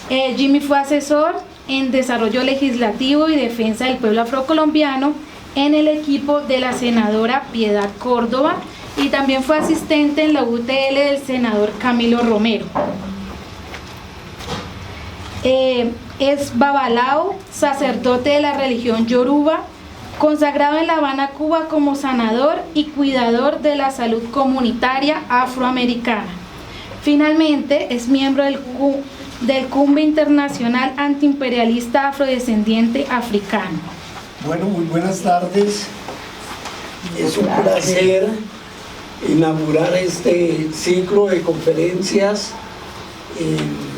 Jimmy fue asesor en desarrollo legislativo y defensa del pueblo afrocolombiano en el equipo de la senadora Piedad Córdoba y también fue asistente en la UTL del senador Camilo Romero. Es babalao, sacerdote de la religión yoruba, consagrado en La Habana, Cuba como sanador y cuidador de la salud comunitaria afroamericana. Finalmente, es miembro del Cumbre Internacional Antiimperialista Afrodescendiente Africano. Bueno, muy buenas tardes. Es un placer inaugurar este ciclo de conferencias en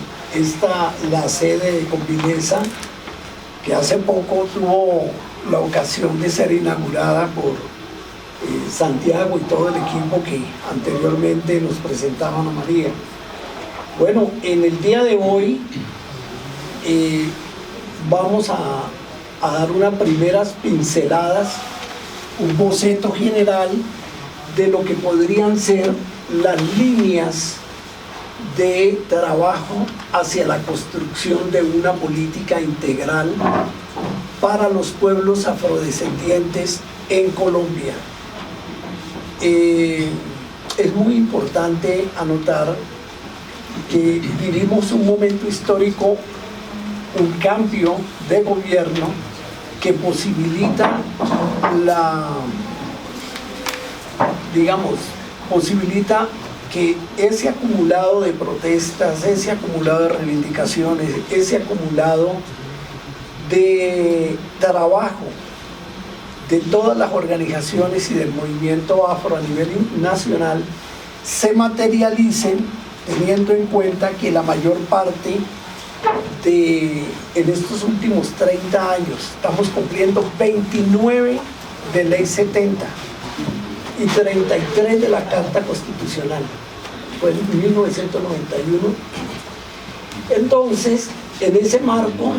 la sede de Convinesa, que hace poco tuvo la ocasión de ser inaugurada por Santiago y todo el equipo que anteriormente nos presentaba Ana María. Bueno, en el día de hoy vamos a dar unas primeras pinceladas, un boceto general de lo que podrían ser las líneas de trabajo hacia la construcción de una política integral para los pueblos afrodescendientes en Colombia. Es muy importante anotar que vivimos un momento histórico, un cambio de gobierno que posibilita posibilita que ese acumulado de protestas, ese acumulado de reivindicaciones, ese acumulado de trabajo de todas las organizaciones y del movimiento afro a nivel nacional se materialicen, teniendo en cuenta que la mayor parte en estos últimos 30 años, estamos cumpliendo 29 de Ley 70 y 33 de la Carta Constitucional, fue en 1991. Entonces, en ese marco,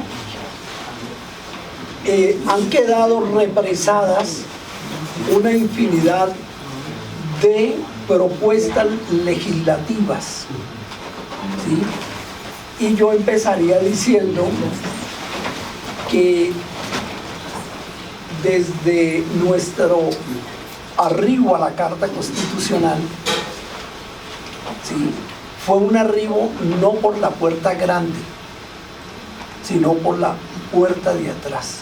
han quedado represadas una infinidad de propuestas legislativas, ¿sí? Y yo empezaría diciendo que desde nuestro arribo a la Carta Constitucional, ¿sí?, fue un arribo no por la puerta grande, sino por la puerta de atrás.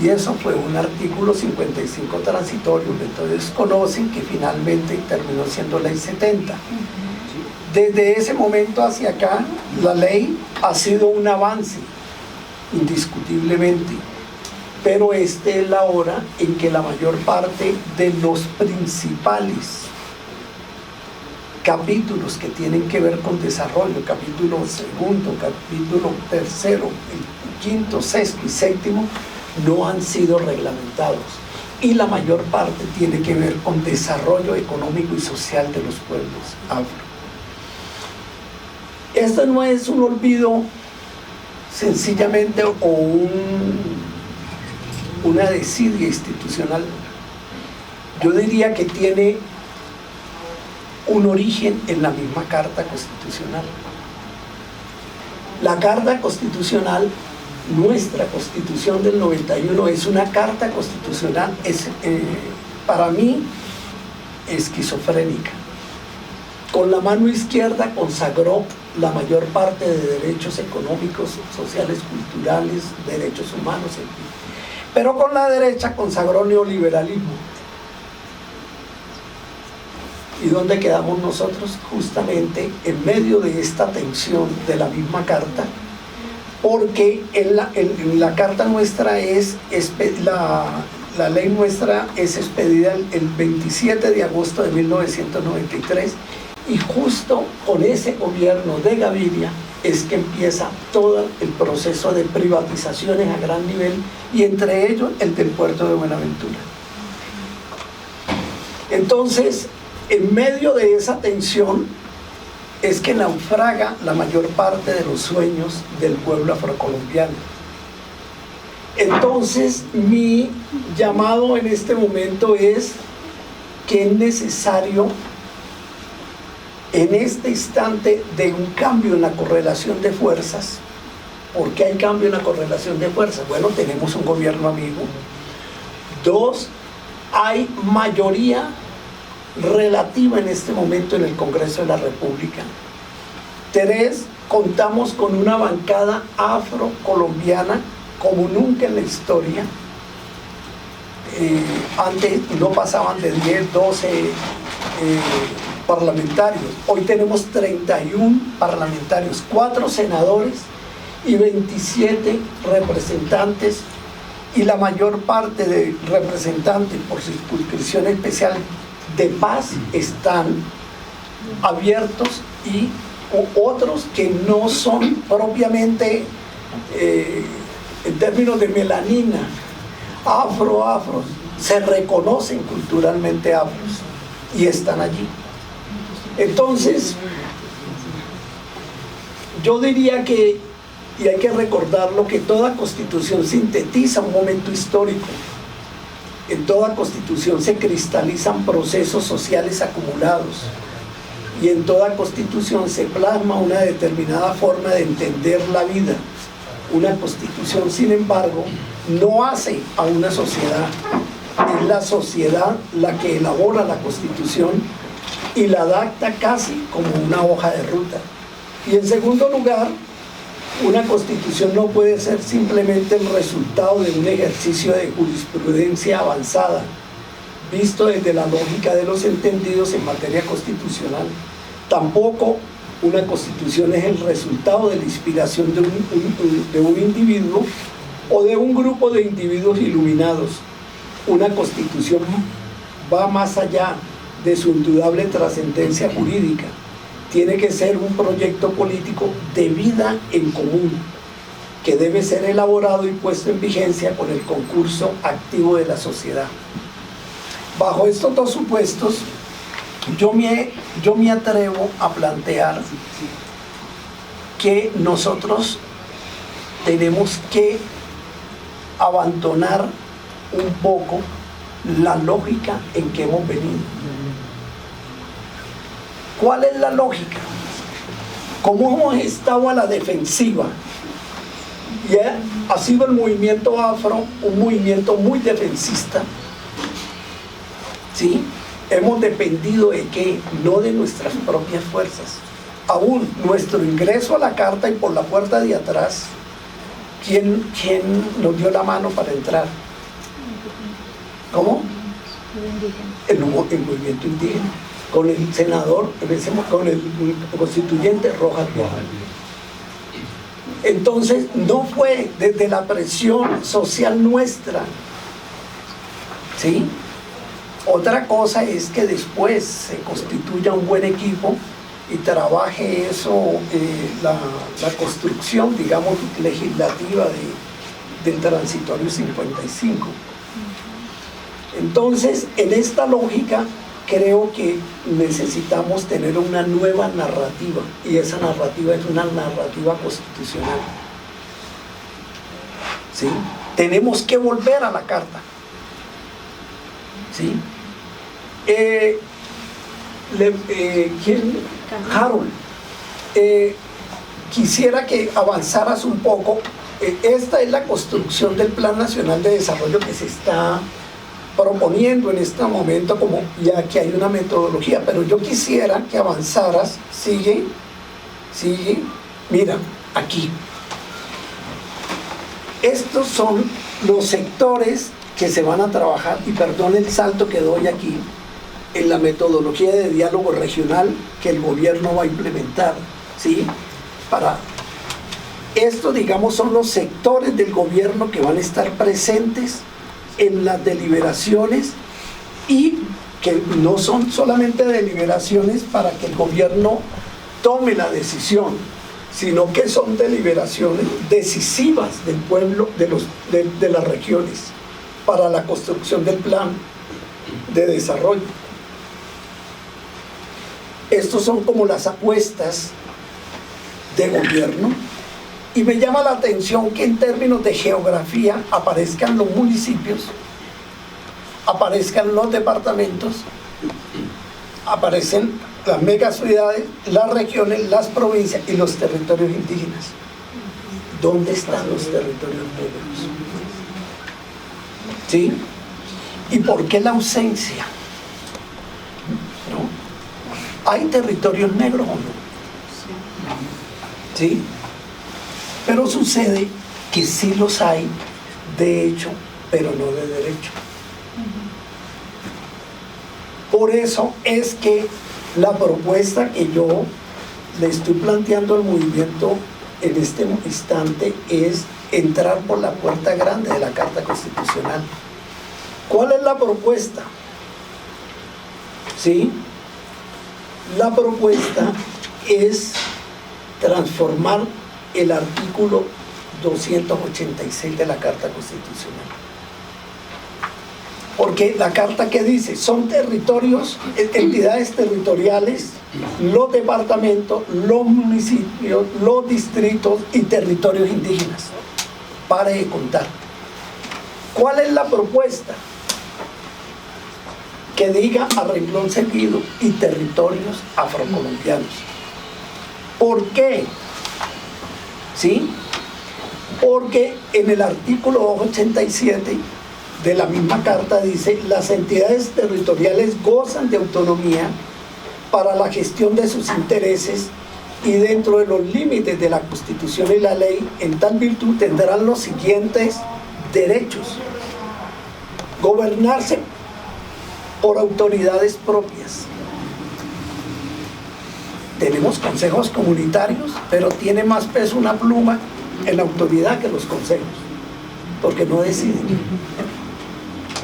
Y eso fue un artículo 55 transitorio, que entonces conocen, que finalmente terminó siendo Ley 70. Desde ese momento hacia acá, la ley ha sido un avance, indiscutiblemente, pero esta es la hora en que la mayor parte de los principales capítulos que tienen que ver con desarrollo, capítulo segundo, capítulo tercero, el quinto, sexto y séptimo, no han sido reglamentados, y la mayor parte tiene que ver con desarrollo económico y social de los pueblos afro. Esto no es un olvido sencillamente o una desidia institucional. Yo diría que tiene un origen en la misma Carta Constitucional. La Carta Constitucional, nuestra Constitución del 91, es una Carta Constitucional, para mí, esquizofrénica. Con la mano izquierda consagró la mayor parte de derechos económicos, sociales, culturales, derechos humanos, en fin. Pero con la derecha consagró neoliberalismo. ¿Y dónde quedamos nosotros? Justamente en medio de esta tensión de la misma Carta, porque en la Carta nuestra la ley nuestra es expedida el 27 de agosto de 1993, y justo con ese gobierno de Gaviria es que empieza todo el proceso de privatizaciones a gran nivel, y entre ellos el del puerto de Buenaventura. Entonces, en medio de esa tensión es que naufraga la mayor parte de los sueños del pueblo afrocolombiano. Entonces, mi llamado en este momento es que es necesario en este instante de un cambio en la correlación de fuerzas. ¿Por qué hay cambio en la correlación de fuerzas? Bueno, tenemos un gobierno amigo. 2, hay mayoría relativa en este momento en el Congreso de la República. 3, contamos con una bancada afrocolombiana como nunca en la historia. Antes no pasaban de 10, 12 parlamentarios. Hoy tenemos 31 parlamentarios, 4 senadores y 27 representantes, y la mayor parte de representantes por circunscripción especial de paz están abiertos, y otros que no son propiamente en términos de melanina afros, se reconocen culturalmente afros y están allí. Entonces yo diría que, y hay que recordarlo, que toda constitución sintetiza un momento histórico. En toda constitución se cristalizan procesos sociales acumulados, y en toda constitución se plasma una determinada forma de entender la vida. Una constitución, sin embargo, no hace a una sociedad. Es la sociedad la que elabora la constitución y la adapta casi como una hoja de ruta. Y en segundo lugar, una constitución no puede ser simplemente el resultado de un ejercicio de jurisprudencia avanzada, visto desde la lógica de los entendidos en materia constitucional. Tampoco una constitución es el resultado de la inspiración de un individuo o de un grupo de individuos iluminados. Una constitución va más allá de su indudable trascendencia jurídica. Tiene que ser un proyecto político de vida en común, que debe ser elaborado y puesto en vigencia con el concurso activo de la sociedad. Bajo estos dos supuestos, yo me atrevo a plantear que nosotros tenemos que abandonar un poco la lógica en que hemos venido. ¿Cuál es la lógica? Como hemos estado a la defensiva, y ha sido el movimiento afro un movimiento muy defensista, ¿sí? Hemos dependido de qué, no de nuestras propias fuerzas. Aún nuestro ingreso a la carta y por la puerta de atrás, ¿quién nos dio la mano para entrar? ¿Cómo? El movimiento indígena, con el senador, con el constituyente Rojas Viejo. Entonces no fue desde la presión social nuestra, ¿sí? Otra cosa es que después se constituya un buen equipo y trabaje eso, la construcción, digamos, legislativa del transitorio 55. Entonces, en esta lógica, creo que necesitamos tener una nueva narrativa, y esa narrativa es una narrativa constitucional, ¿sí? Tenemos que volver a la carta, ¿sí? Harold, quisiera que avanzaras un poco. Esta es la construcción del Plan Nacional de Desarrollo que se está proponiendo en este momento, como ya que hay una metodología, pero yo quisiera que avanzaras. Sigue, mira, aquí. Estos son los sectores que se van a trabajar, y perdón el salto que doy aquí, en la metodología de diálogo regional que el gobierno va a implementar, ¿sí? Para esto, digamos, son los sectores del gobierno que van a estar presentes en las deliberaciones, y que no son solamente deliberaciones para que el gobierno tome la decisión, sino que son deliberaciones decisivas del pueblo, de las regiones, para la construcción del plan de desarrollo. Estos son como las apuestas de gobierno, y me llama la atención que en términos de geografía aparezcan los municipios, aparezcan los departamentos, aparecen las megaciudades, las regiones, las provincias y los territorios indígenas. ¿Dónde están los territorios negros? ¿Sí? ¿Y por qué la ausencia? ¿No? ¿Hay territorios negros o no? ¿Sí? Pero sucede que sí los hay de hecho, pero no de derecho. Por eso es que la propuesta que yo le estoy planteando al movimiento en este instante es entrar por la puerta grande de la Carta Constitucional. ¿Cuál es la propuesta? ¿Sí? La propuesta es transformar el artículo 286 de la Carta Constitucional. Porque la Carta, ¿qué dice? Son territorios, entidades territoriales, los departamentos, los municipios, los distritos y territorios indígenas. Pare de contar. ¿Cuál es la propuesta? Que diga a renglón seguido y territorios afrocolombianos. ¿Por qué? ¿Sí? Porque en el artículo 287 de la misma carta dice: las entidades territoriales gozan de autonomía para la gestión de sus intereses y dentro de los límites de la Constitución y la ley, en tal virtud tendrán los siguientes derechos: gobernarse por autoridades propias. Tenemos consejos comunitarios, pero tiene más peso una pluma en la autoridad que los consejos, porque no deciden,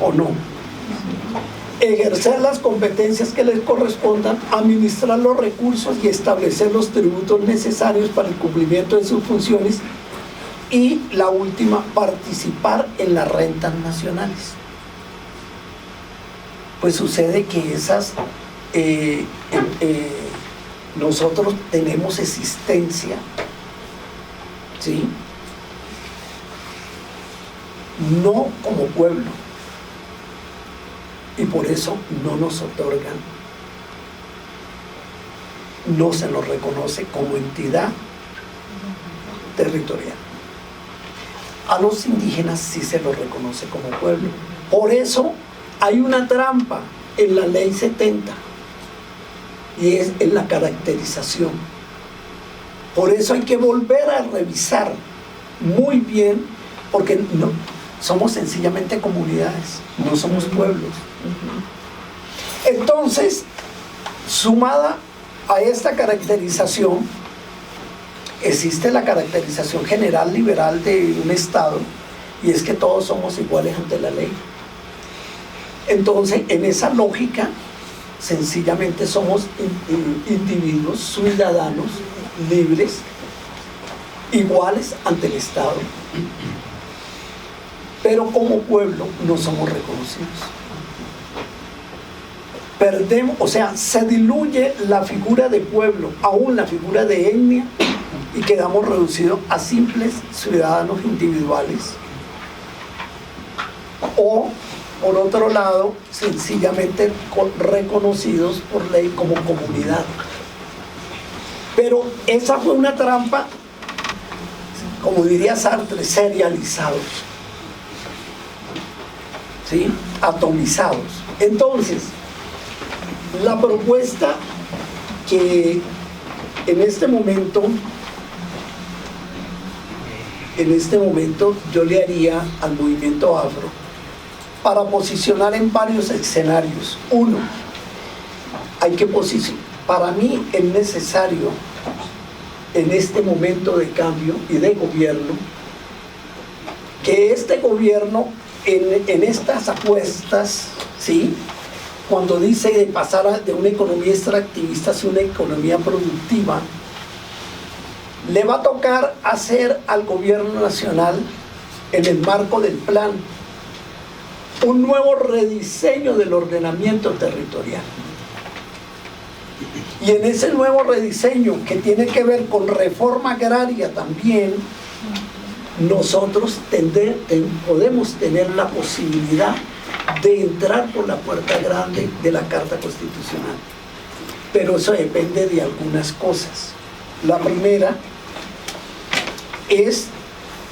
o no. Ejercer las competencias que les correspondan, administrar los recursos y establecer los tributos necesarios para el cumplimiento de sus funciones, y la última, participar en las rentas nacionales. Pues sucede que esas nosotros tenemos existencia, ¿sí? No como pueblo, y por eso no nos otorgan, no se nos reconoce como entidad territorial. A los indígenas sí se los reconoce como pueblo. Por eso hay una trampa en la ley 70, y es en la caracterización. Por eso hay que volver a revisar muy bien, porque no, somos sencillamente comunidades, no somos pueblos. Entonces, sumada a esta caracterización, existe la caracterización general liberal de un Estado, y es que todos somos iguales ante la ley. Entonces, en esa lógica, sencillamente somos individuos, ciudadanos, libres, iguales ante el Estado. Pero como pueblo no somos reconocidos. Perdemos, o sea, se diluye la figura de pueblo, aún la figura de etnia, y quedamos reducidos a simples ciudadanos individuales. O, por otro lado, sencillamente reconocidos por ley como comunidad. Pero esa fue una trampa, como diría Sartre, serializados, ¿sí? Atomizados. Entonces, la propuesta que en este momento yo le haría al movimiento afro, para posicionar en varios escenarios. Uno, hay que posicionar, para mí es necesario en este momento de cambio y de gobierno, que este gobierno en estas apuestas, ¿sí?, cuando dice de pasar de una economía extractivista hacia una economía productiva, le va a tocar hacer al gobierno nacional, en el marco del plan, un nuevo rediseño del ordenamiento territorial. Y en ese nuevo rediseño, que tiene que ver con reforma agraria también, nosotros podemos tener la posibilidad de entrar por la puerta grande de la Carta Constitucional. pero eso depende de algunas cosas. La primera es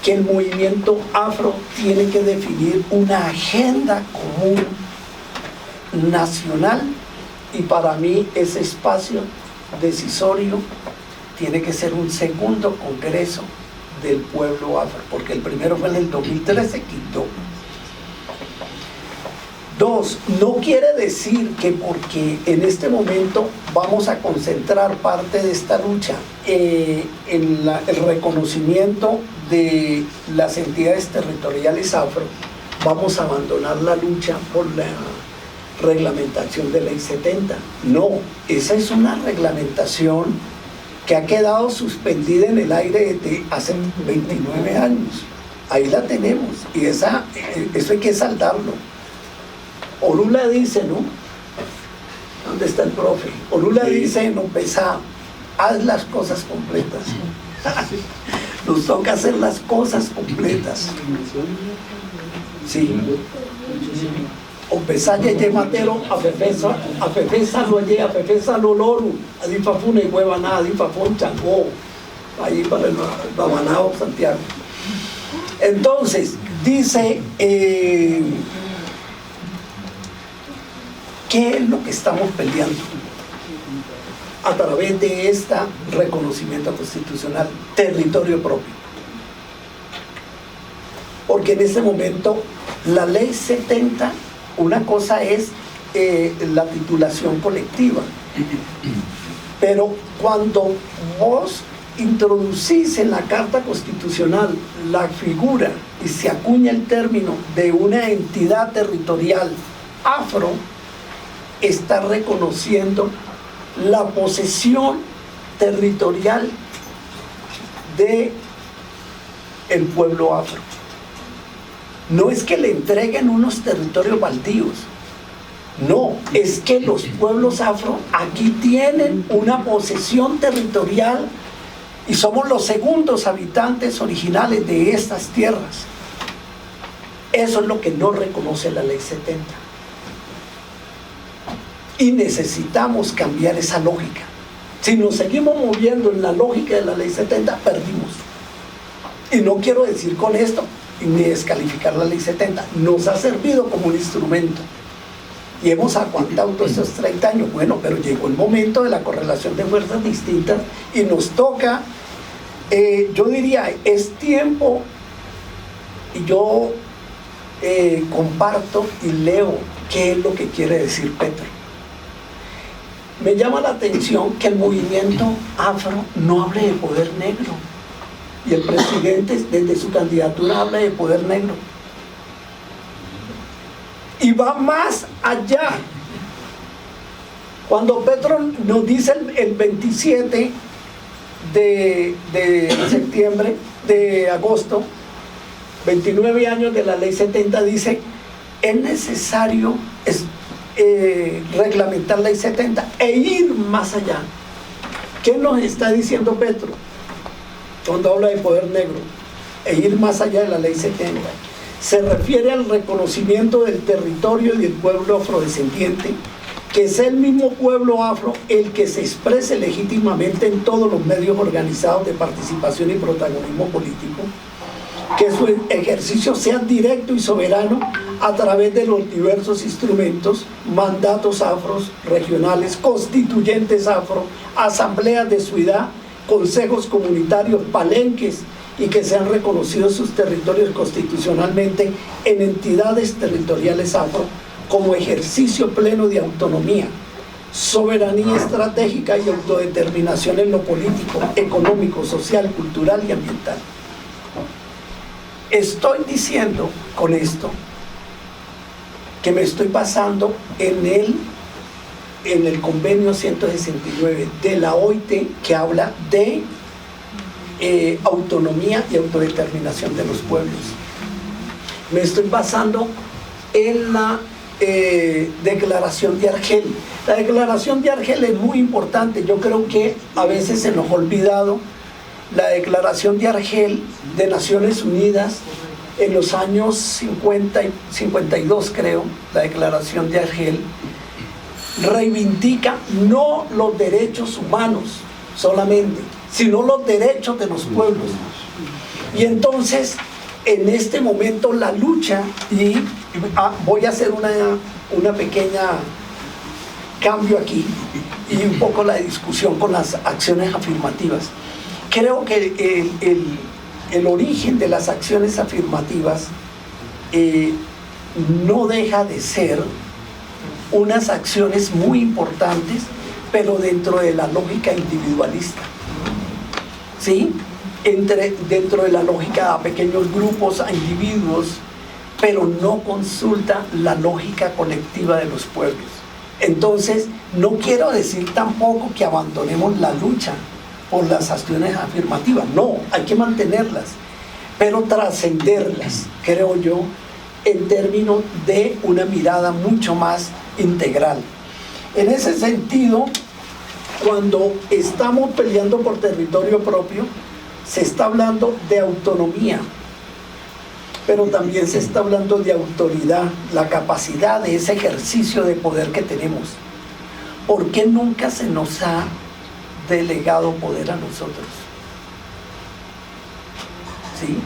que el movimiento afro tiene que definir una agenda común nacional, y para mí ese espacio decisorio tiene que ser un segundo congreso del pueblo afro, porque el primero fue en el 2013, Quito. Dos, no quiere decir que porque en este momento vamos a concentrar parte de esta lucha en el reconocimiento de las entidades territoriales afro, vamos a abandonar la lucha por la reglamentación de Ley 70. No, esa es una reglamentación que ha quedado suspendida en el aire desde hace 29 años. Ahí la tenemos, y eso hay que saldarlo. Orula dice, ¿no? ¿Dónde está el profe? Orula dice, no pesa, haz las cosas completas. Nos toca hacer las cosas completas. Sí. O pesalle ye matero, a fefesa lo ye, a fefesa lo loru, a difafuna y huevana, a difafun changó, ahí para el Babanao, Santiago. Entonces, dice, ¿qué es lo que estamos peleando? A través de este reconocimiento constitucional, territorio propio. Porque en ese momento, la Ley 70, una cosa es la titulación colectiva, pero cuando vos introducís en la Carta Constitucional la figura y se acuña el término de una entidad territorial afro, está reconociendo la posesión territorial de el pueblo afro. No es que le entreguen unos territorios baldíos, no, es que los pueblos afro aquí tienen una posesión territorial y somos los segundos habitantes originales de estas tierras. Eso es lo que no reconoce la Ley 70. Y necesitamos cambiar esa lógica. Si nos seguimos moviendo en la lógica de la Ley 70, perdimos. Y no quiero decir con esto ni descalificar la Ley 70. Nos ha servido como un instrumento. Y hemos aguantado todos estos 30 años. Bueno, pero llegó el momento de la correlación de fuerzas distintas y nos toca, yo diría, es tiempo, y yo comparto y leo qué es lo que quiere decir Petro. Me llama la atención que el movimiento afro no hable de poder negro, y el presidente desde su candidatura habla de poder negro, y va más allá. Cuando Petro nos dice el 27 de septiembre, de agosto, 29 años de la Ley 70, dice, es necesario reglamentar la Ley 70 e ir más allá. ¿Qué nos está diciendo Petro cuando habla de poder negro? E ir más allá de la Ley 70. Se refiere al reconocimiento del territorio y del pueblo afrodescendiente, que es el mismo pueblo afro el que se exprese legítimamente en todos los medios organizados de participación y protagonismo político, que su ejercicio sea directo y soberano a través de los diversos instrumentos, mandatos afros regionales, constituyentes afro, asambleas de ciudad, consejos comunitarios, palenques, y que sean reconocidos sus territorios constitucionalmente en entidades territoriales afro como ejercicio pleno de autonomía, soberanía estratégica y autodeterminación en lo político, económico, social, cultural y ambiental. Estoy diciendo con esto que me estoy basando en el convenio 169 de la OIT, que habla de autonomía y autodeterminación de los pueblos. Me estoy basando en la declaración de Argel. La declaración de Argel es muy importante. Yo creo que a veces se nos ha olvidado la declaración de Argel de Naciones Unidas en los años 50 y 52, creo, la declaración de Argel, reivindica no los derechos humanos solamente, sino los derechos de los pueblos. Y entonces, en este momento la lucha, y voy a hacer una pequeña cambio aquí, y un poco la discusión con las acciones afirmativas. Creo que el origen de las acciones afirmativas no deja de ser unas acciones muy importantes, pero dentro de la lógica individualista, ¿sí? Dentro de la lógica a pequeños grupos, a individuos, pero no consulta la lógica colectiva de los pueblos. Entonces, no quiero decir tampoco que abandonemos la lucha por las acciones afirmativas, no, hay que mantenerlas, pero trascenderlas, creo yo, en términos de una mirada mucho más integral. En ese sentido, cuando estamos peleando por territorio propio, se está hablando de autonomía, pero también se está hablando de autoridad, la capacidad de ese ejercicio de poder que tenemos. ¿Por qué nunca se nos ha delegado poder a nosotros? ¿Sí?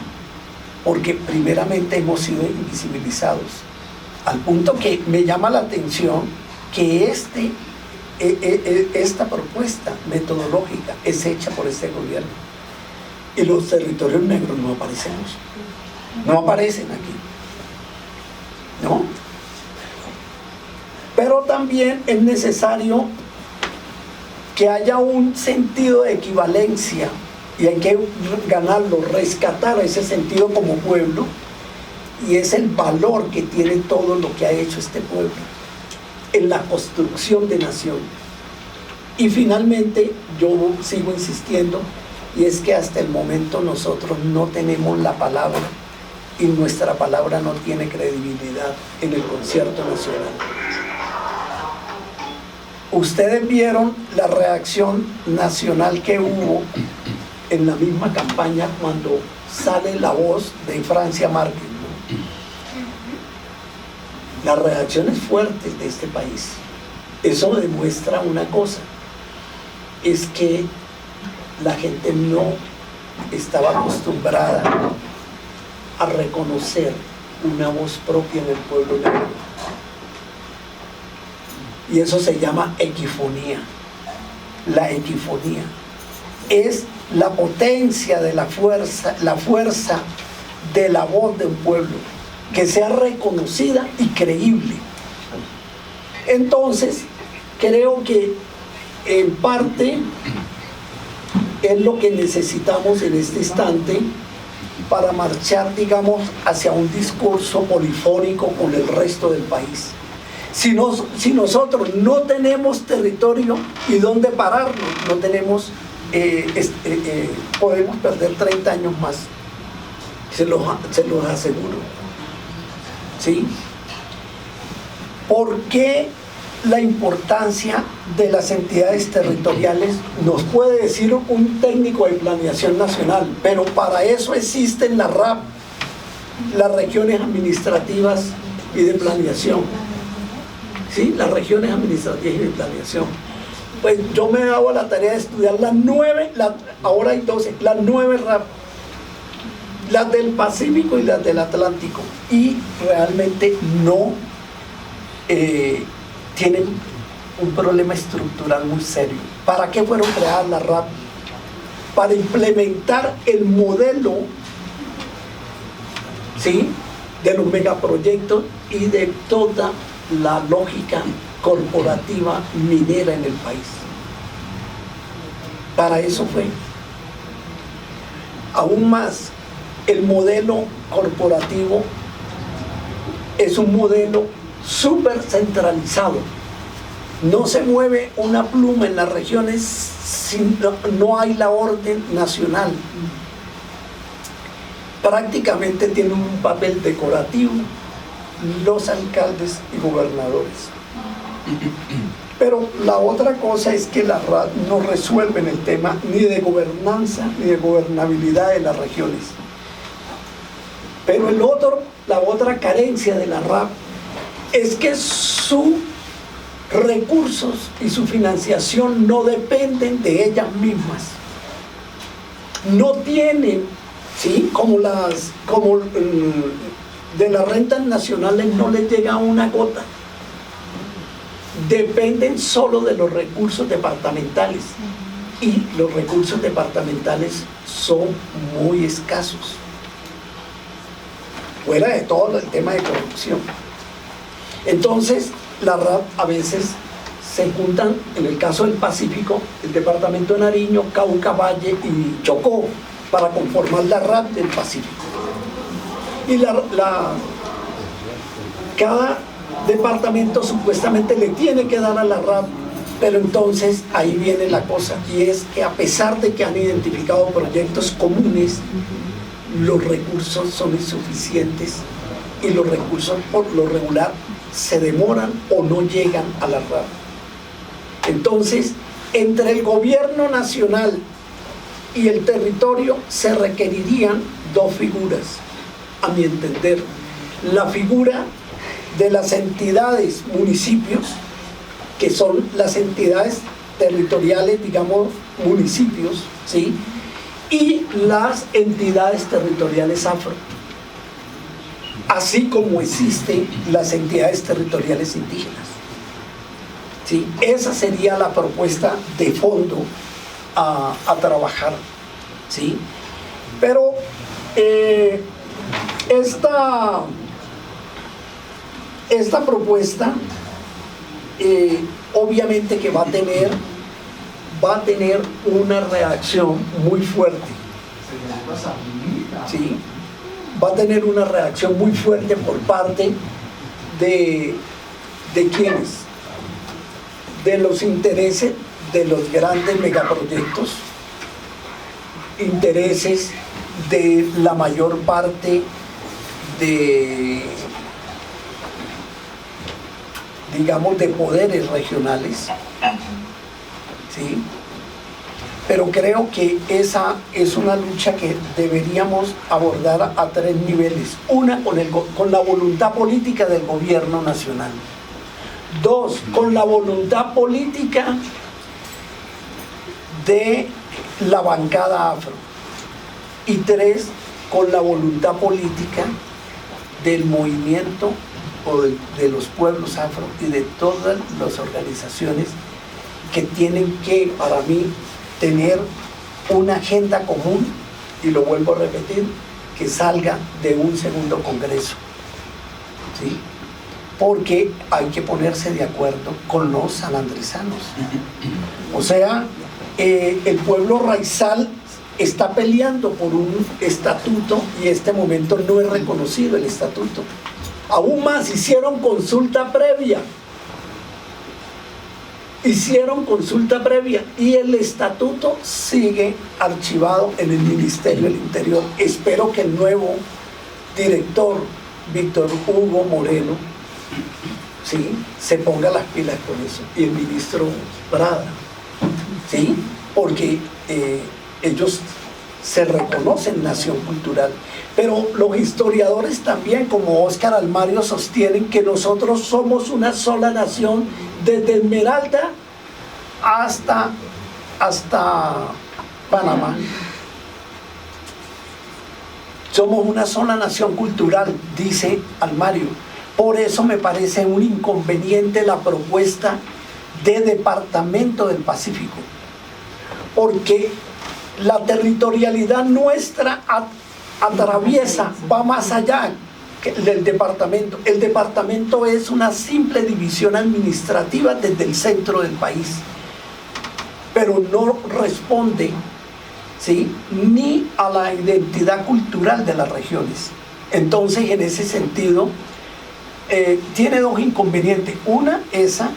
Porque primeramente hemos sido invisibilizados, al punto que me llama la atención que esta propuesta metodológica es hecha por este gobierno, y los territorios negros no aparecen aquí, ¿no? Pero también es necesario que haya un sentido de equivalencia, y hay que ganarlo, rescatar ese sentido como pueblo, y es el valor que tiene todo lo que ha hecho este pueblo en la construcción de nación. Y finalmente, yo sigo insistiendo, y es que hasta el momento nosotros no tenemos la palabra, y nuestra palabra no tiene credibilidad en el concierto nacional. Ustedes vieron la reacción nacional que hubo en la misma campaña cuando sale la voz de Francia Márquez, ¿no? Las reacciones fuertes de este país. Eso demuestra una cosa, es que la gente no estaba acostumbrada a reconocer una voz propia en el pueblo negro. Y eso se llama equifonía. La equifonía es la potencia de la fuerza de la voz de un pueblo, que sea reconocida y creíble. Entonces, creo que en parte es lo que necesitamos en este instante para marchar, digamos, hacia un discurso polifónico con el resto del país. Si nosotros no tenemos territorio y dónde pararnos, no tenemos, podemos perder 30 años más, se los aseguro. ¿Sí? ¿Por qué la importancia de las entidades territoriales? Nos puede decir un técnico de planeación nacional, pero para eso existen la RAP, las regiones administrativas y de planeación. ¿Sí? Las regiones administrativas y de planeación. Pues yo me he dado la tarea de estudiar las 9, ahora hay 12, las 9 RAP, las del Pacífico y las del Atlántico, y realmente no tienen un problema estructural muy serio. ¿Para qué fueron creadas las RAP? Para implementar el modelo, ¿sí?, de los megaproyectos y de toda la lógica corporativa minera en el país. Para eso fue. Aún más, el modelo corporativo es un modelo súper centralizado. No se mueve una pluma en las regiones si no hay la orden nacional. Prácticamente tienen un papel decorativo los alcaldes y gobernadores. Pero la otra cosa es que las RAP no resuelven el tema ni de gobernanza ni de gobernabilidad de las regiones. Pero la otra carencia de la RAP es que su recursos y su financiación no dependen de ellas mismas. No tienen, ¿sí? como de las rentas nacionales no les llega una gota. Dependen solo de los recursos departamentales. Y los recursos departamentales son muy escasos. Fuera de todo el tema de corrupción. Entonces, la RAP a veces se juntan, en el caso del Pacífico, el departamento de Nariño, Cauca, Valle y Chocó, para conformar la RAP del Pacífico. Y cada departamento supuestamente le tiene que dar a la RAP, pero entonces ahí viene la cosa, y es que a pesar de que han identificado proyectos comunes, los recursos son insuficientes y los recursos por lo regular se demoran o no llegan a la RAP. Entonces, entre el gobierno nacional y el territorio se requerirían dos figuras, a mi entender. La figura de las entidades municipios, que son las entidades territoriales, digamos, municipios, ¿sí? Y las entidades territoriales afro, así como existen las entidades territoriales indígenas, ¿sí? Esa sería la propuesta de fondo a trabajar, ¿sí? Pero esta propuesta obviamente que va a tener una reacción muy fuerte, ¿sí? Va a tener una reacción muy fuerte por parte de ¿quiénes? De los intereses de los grandes megaproyectos, intereses de la mayor parte de, digamos, de poderes regionales, ¿sí? Pero creo que esa es una lucha que deberíamos abordar a tres niveles. Una, con la voluntad política del gobierno nacional. Dos, con la voluntad política de la bancada afro. Y tres, con la voluntad política del movimiento o de los pueblos afro y de todas las organizaciones que tienen que, para mí, tener una agenda común, y lo vuelvo a repetir, que salga de un segundo congreso, ¿sí? Porque hay que ponerse de acuerdo con los sanandresanos. O sea, el pueblo raizal está peleando por un estatuto y en este momento no es reconocido el estatuto. Aún más, hicieron consulta previa y el estatuto sigue archivado en el Ministerio del Interior. Espero que el nuevo director, Víctor Hugo Moreno, ¿sí?, se ponga las pilas con eso, y el ministro Prada, ¿sí?, porque ellos se reconocen nación cultural. Pero los historiadores también, como Óscar Almario, sostienen que nosotros somos una sola nación, desde Esmeralda hasta Panamá. Somos una sola nación cultural, dice Almario. Por eso me parece un inconveniente la propuesta de Departamento del Pacífico, porque la territorialidad nuestra atraviesa, va más allá del departamento. El departamento es una simple división administrativa desde el centro del país, pero no responde, ¿sí?, ni a la identidad cultural de las regiones. Entonces, en ese sentido, tiene dos inconvenientes. Una, esa,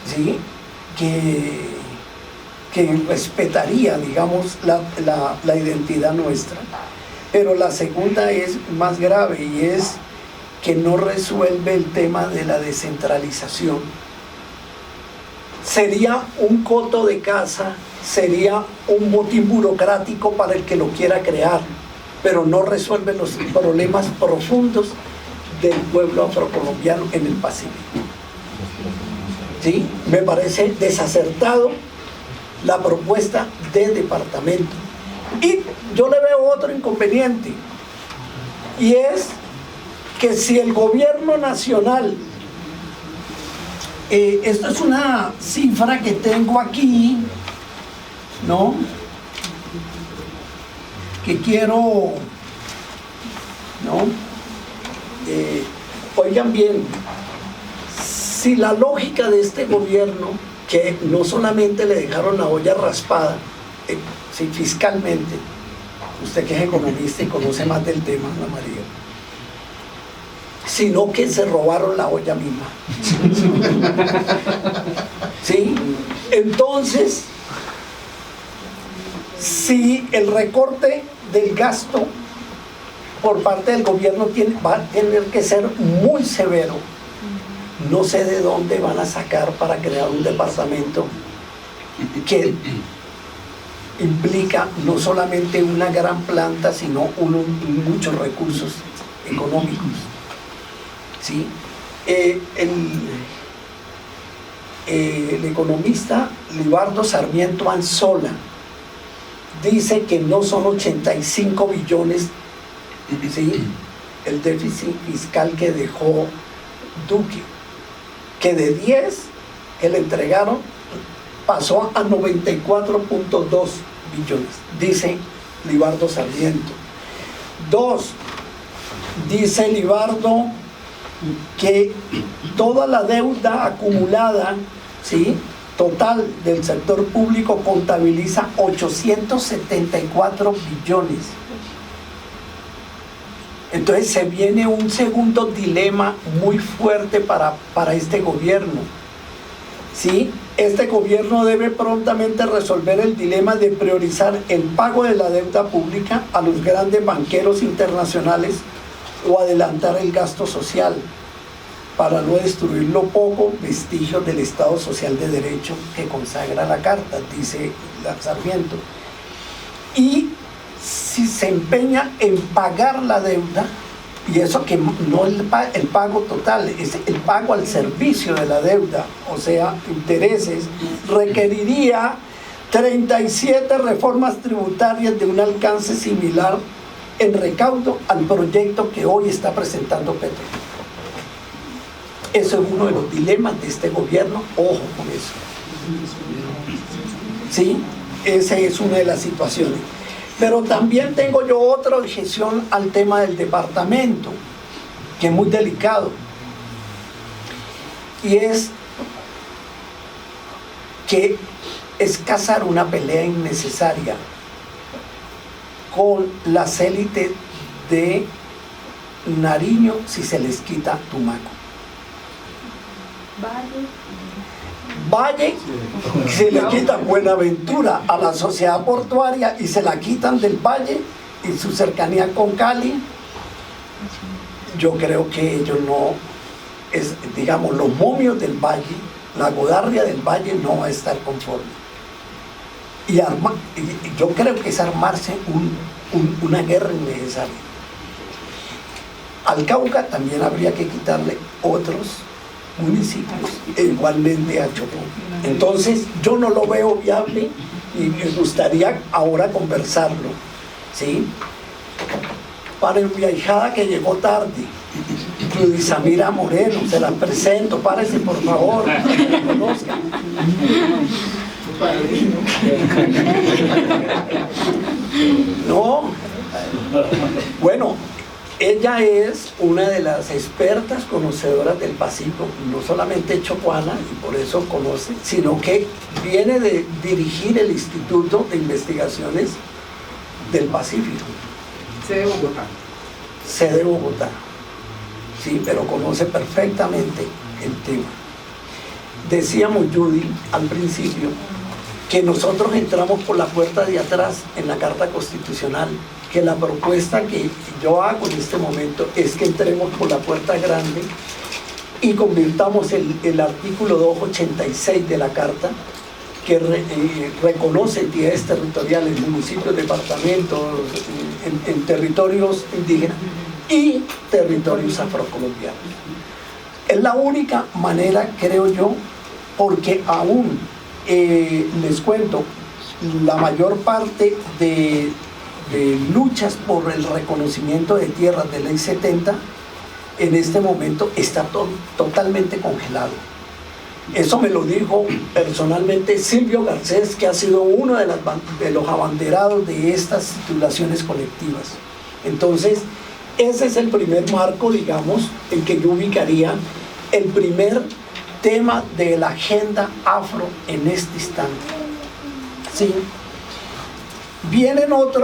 ¿sí?, que respetaría, digamos, la identidad nuestra. Pero la segunda es más grave, y es que no resuelve el tema de la descentralización. Sería un coto de caza, sería un botín burocrático para el que lo quiera crear, pero no resuelve los problemas profundos del pueblo afrocolombiano en el Pacífico. ¿sí? Me parece desacertado la propuesta de departamento. Y yo le veo otro inconveniente, y es que si el gobierno nacional, esto es una cifra que tengo aquí, ¿no?, que quiero, ¿no?, oigan bien, si la lógica de este gobierno, que no solamente le dejaron la olla raspada, sí, fiscalmente, usted que es economista y conoce más del tema, Ana María, sino que se robaron la olla misma. ¿Sí? Entonces, si el recorte del gasto por parte del gobierno va a tener que ser muy severo, no sé de dónde van a sacar para crear un departamento que implica no solamente una gran planta, sino muchos recursos económicos. ¿Sí? El economista Libardo Sarmiento Anzola dice que no son 85 billones, ¿sí?, el déficit fiscal que dejó Duque, que de 10 que le entregaron pasó a 94.2 billones, dice Libardo Sarmiento. 2, dice Libardo que toda la deuda acumulada, ¿sí?, total del sector público contabiliza 874 billones. Entonces se viene un segundo dilema muy fuerte para este gobierno, ¿sí? Este gobierno debe prontamente resolver el dilema de priorizar el pago de la deuda pública a los grandes banqueros internacionales o adelantar el gasto social para no destruir lo poco vestigio del Estado Social de Derecho que consagra la Carta, dice Sarmiento. Y si se empeña en pagar la deuda, y eso que no el pago total, es el pago al servicio de la deuda, o sea, intereses, requeriría 37 reformas tributarias de un alcance similar en recaudo al proyecto que hoy está presentando Petro. Eso es uno de los dilemas de este gobierno, ojo con eso. ¿Sí? Esa es una de las situaciones. Pero también tengo yo otra objeción al tema del departamento, que es muy delicado. Y es que es cazar una pelea innecesaria con las élites de Nariño si se les quita Tumaco. Valle, se le quitan Buenaventura a la sociedad portuaria y se la quitan del Valle y su cercanía con Cali. Yo creo que ellos no, digamos, los momios del Valle, la Godarria del Valle no va a estar conforme. Y yo creo que es armarse una guerra innecesaria. Al Cauca también habría que quitarle otros municipios, igualmente a Chocó. Entonces yo no lo veo viable y me gustaría ahora conversarlo, ¿sí? Para mi ahijada que llegó tarde, Yudisamira Moreno, se la presento, párese por favor, que la conozcan. No, bueno, ella es una de las expertas conocedoras del Pacífico, no solamente chocuana, y por eso conoce, sino que viene de dirigir el Instituto de Investigaciones del Pacífico. Sede Bogotá. Sede Bogotá, sí, pero conoce perfectamente el tema. Decíamos, Judy, al principio, que nosotros entramos por la puerta de atrás en la Carta Constitucional, que la propuesta que yo hago en este momento es que entremos por la puerta grande y convirtamos el artículo 286 de la Carta, que reconoce entidades territoriales, municipios, departamentos, en territorios indígenas y territorios afrocolombianos. Es la única manera, creo yo, porque aún, les cuento, la mayor parte de luchas por el reconocimiento de tierras de Ley 70 en este momento está totalmente congelado. Eso me lo dijo personalmente Silvio Garcés, que ha sido uno de los abanderados de estas titulaciones colectivas. Entonces, ese es el primer marco, digamos, en que yo ubicaría el primer tema de la agenda afro en este instante. ¿Sí? Vienen otras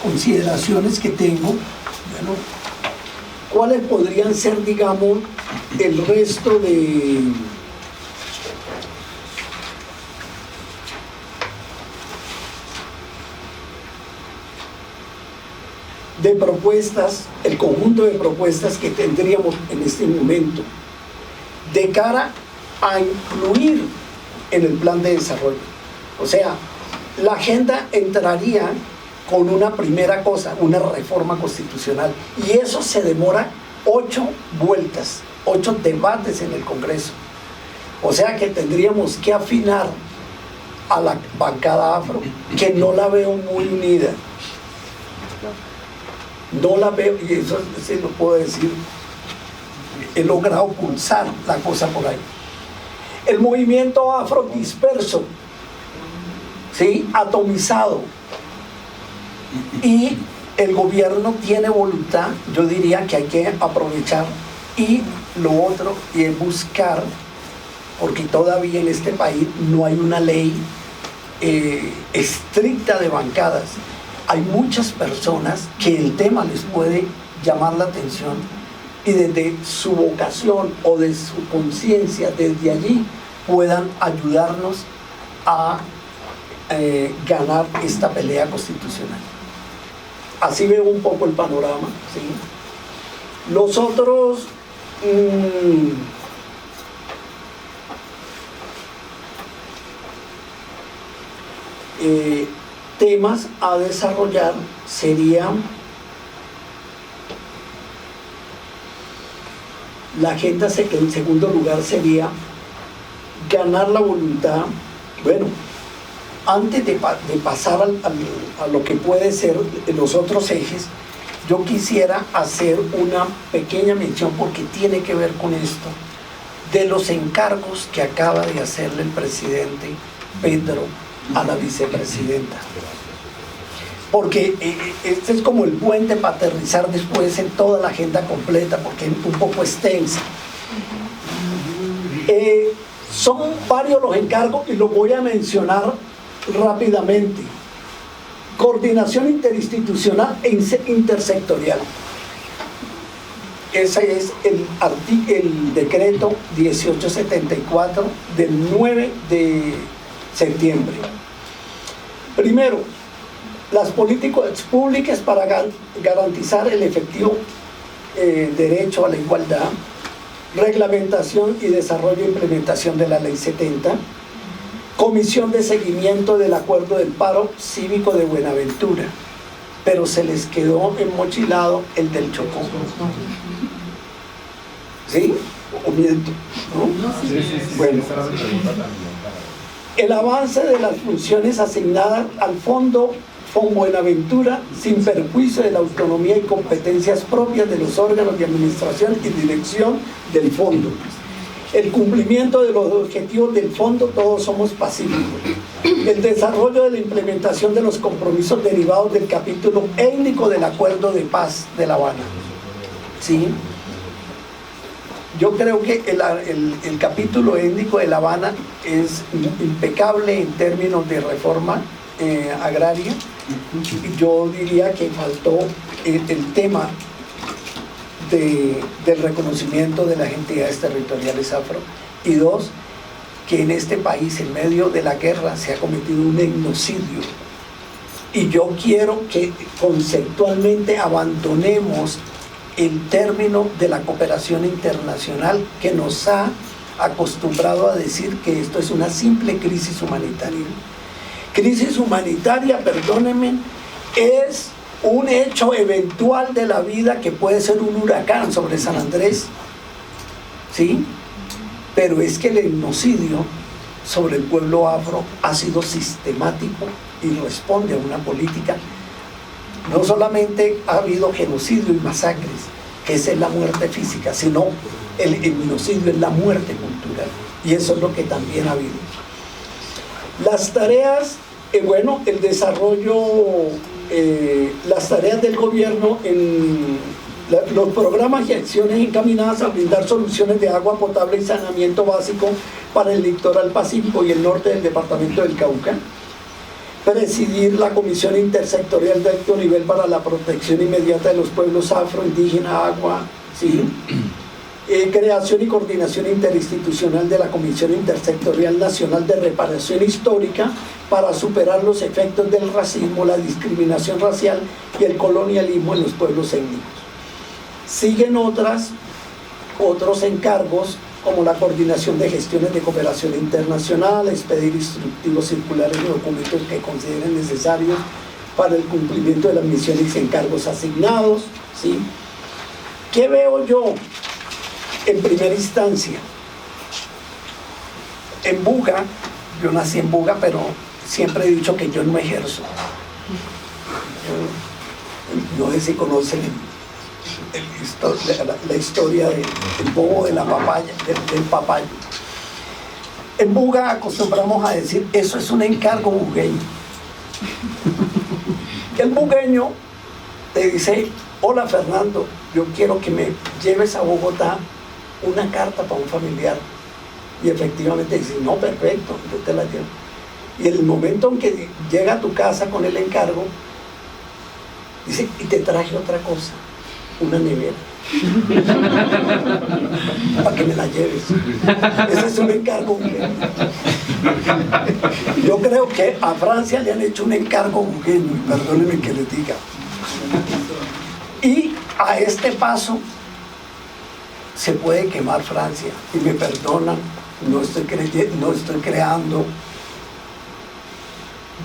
consideraciones que tengo. Bueno, ¿cuáles podrían ser, digamos, el resto de propuestas, el conjunto de propuestas que tendríamos en este momento de cara a incluir en el plan de desarrollo? O sea, la agenda entraría con una primera cosa, una reforma constitucional, y eso se demora 8 vueltas, 8 debates en el Congreso. O sea que tendríamos que afinar a la bancada afro, que no la veo muy unida. No la veo, y eso sí lo puedo decir, he logrado pulsar la cosa por ahí. El movimiento afro disperso, ¿sí?, atomizado, y el gobierno tiene voluntad, yo diría que hay que aprovechar, y lo otro y es buscar, porque todavía en este país no hay una ley estricta de bancadas. Hay muchas personas que el tema les puede llamar la atención y desde su vocación o de su conciencia, desde allí puedan ayudarnos a ganar esta pelea constitucional. Así veo un poco el panorama, ¿sí? Los otros temas a desarrollar serían la agenda, en segundo lugar sería ganar la voluntad. Bueno, antes de pasar a lo que puede ser los otros ejes, yo quisiera hacer una pequeña mención, porque tiene que ver con esto, de los encargos que acaba de hacerle el presidente Petro a la vicepresidenta. Porque este es como el puente para aterrizar después en toda la agenda completa, porque es un poco extensa. Son varios los encargos y los voy a mencionar rápidamente. Coordinación interinstitucional e intersectorial. Ese es el decreto 1874 del 9 de septiembre. Primero, las políticas públicas para garantizar el efectivo derecho a la igualdad, reglamentación y desarrollo e implementación de la Ley 70, comisión de seguimiento del acuerdo del paro cívico de Buenaventura, pero se les quedó enmochilado el del Chocó. ¿Sí? ¿O miento? ¿No? Sí. Bueno, el avance de las funciones asignadas al Fondo Buenaventura sin perjuicio de la autonomía y competencias propias de los órganos de administración y dirección del fondo. El cumplimiento de los objetivos del fondo, todos somos pacíficos. El desarrollo de la implementación de los compromisos derivados del capítulo étnico del Acuerdo de Paz de La Habana. ¿Sí? Yo creo que el capítulo étnico de La Habana es impecable en términos de reforma agraria. Yo diría que faltó el tema del reconocimiento de las entidades territoriales afro, y dos, que en este país, en medio de la guerra, se ha cometido un etnocidio, y yo quiero que conceptualmente abandonemos el término de la cooperación internacional, que nos ha acostumbrado a decir que esto es una simple crisis humanitaria. Crisis humanitaria, perdónenme, es un hecho eventual de la vida que puede ser un huracán sobre San Andrés ¿sí? Pero es que el etnocidio sobre el pueblo afro ha sido sistemático y responde a una política. No solamente ha habido genocidio y masacres, que esa es la muerte física, sino el etnocidio es la muerte cultural, y eso es lo que también ha habido. Las tareas, bueno, el desarrollo, las tareas del gobierno en los programas y acciones encaminadas a brindar soluciones de agua potable y saneamiento básico para el litoral pacífico y el norte del departamento del Cauca. Presidir la Comisión Intersectorial de Alto Nivel para la Protección Inmediata de los Pueblos Afro, Indígena, Agua, ¿sí? Creación y coordinación interinstitucional de la Comisión Intersectorial Nacional de Reparación Histórica para superar los efectos del racismo, la discriminación racial y el colonialismo en los pueblos étnicos. Siguen otros encargos, como la coordinación de gestiones de cooperación internacional, expedir instructivos circulares de documentos que consideren necesarios para el cumplimiento de las misiones y encargos asignados, ¿sí? ¿Qué veo yo en primera instancia? En Buga, yo nací en Buga, pero siempre he dicho que yo no ejerzo. No sé si conocen la historia del bobo de la papaya, del papayo. En Buga acostumbramos a decir, eso es un encargo bugueño. El bugueño te dice, hola Fernando, yo quiero que me lleves a Bogotá una carta para un familiar. Y efectivamente dice, no, perfecto, yo te la llevo. Y el momento en que llega a tu casa con el encargo, dice, y te traje otra cosa, una nevera, para que me la lleves. Ese es un encargo bugueño. Yo creo que a Francia le han hecho un encargo bugueño, perdónenme que les diga. Y a este paso se puede quemar Francia, y me perdonan, no estoy creando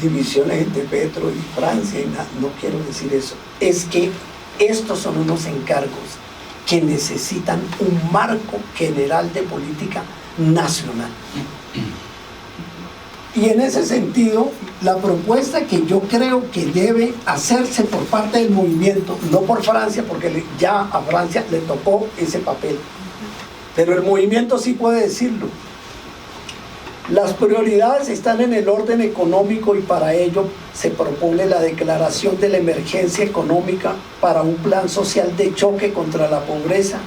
divisiones entre Petro y Francia, y no quiero decir eso. Es que estos son unos encargos que necesitan un marco general de política nacional. Y en ese sentido, la propuesta que yo creo que debe hacerse por parte del movimiento, no por Francia, porque ya a Francia le tocó ese papel, pero el movimiento sí puede decirlo. Las prioridades están en el orden económico, y para ello se propone la declaración de la emergencia económica para un plan social de choque contra la pobreza,